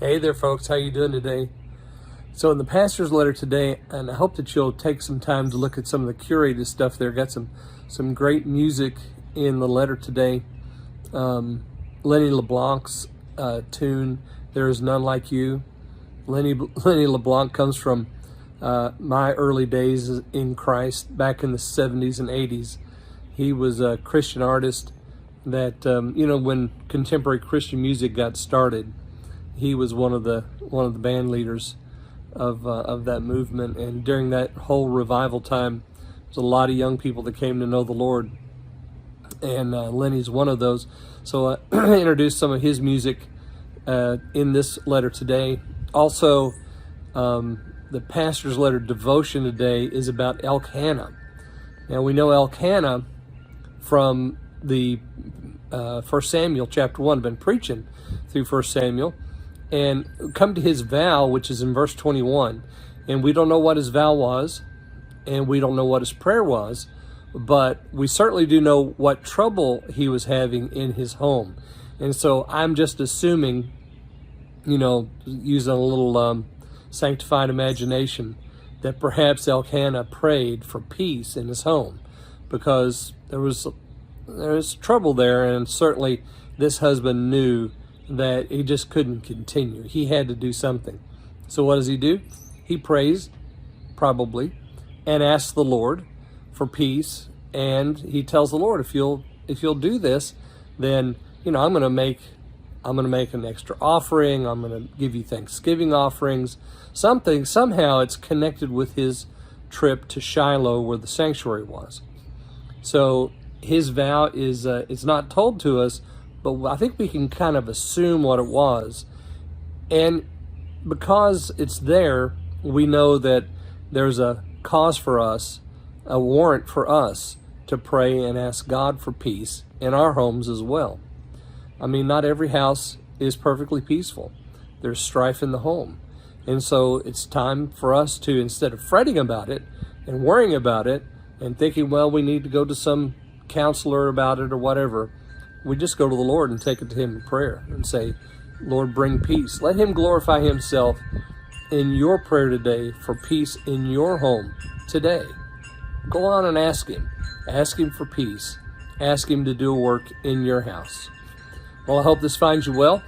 Hey there, folks. How you doing today? So in the pastor's letter today, and I hope that you'll take some time to look at some of the curated stuff there. Got some great music in the letter today. Lenny LeBlanc's tune, "There Is None Like You." Lenny LeBlanc comes from my early days in Christ back in the 70s and 80s. He was a Christian artist that, when contemporary Christian music got started, he was one of the band leaders of that movement. And during that whole revival time, there's a lot of young people that came to know the Lord, and Lenny's one of those. So I introduced some of his music in this letter today. Also, the pastor's letter devotion today is about Elkannah. Now we know Elkannah from the 1 Samuel chapter 1. I've been preaching through 1 Samuel. And come to his vow, which is in verse 21. And we don't know what his vow was, and we don't know what his prayer was, but we certainly do know what trouble he was having in his home. And so I'm just assuming, using a little sanctified imagination, that perhaps Elkanah prayed for peace in his home, because there was trouble there, and certainly this husband knew that he just couldn't continue. He had to do something. So what does he do? He prays, probably, and asks the Lord for peace. And he tells the Lord, if you'll do this, then I'm going to make an extra offering. I'm going to give you Thanksgiving offerings. Something, somehow it's connected with his trip to Shiloh, where the sanctuary was. So his vow is it's not told to us, but I think we can kind of assume what it was. And because it's there, we know that there's a cause for us, a warrant for us to pray and ask God for peace in our homes as well. I mean, not every house is perfectly peaceful. There's strife in the home. And so it's time for us to, instead of fretting about it and worrying about it and thinking, well, we need to go to some counselor about it or whatever, we just go to the Lord and take it to him in prayer and say, Lord, bring peace. Let him glorify himself in your prayer today for peace in your home today. Go on and ask him. Ask him for peace. Ask him to do a work in your house. Well, I hope this finds you well.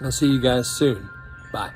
I'll see you guys soon. Bye.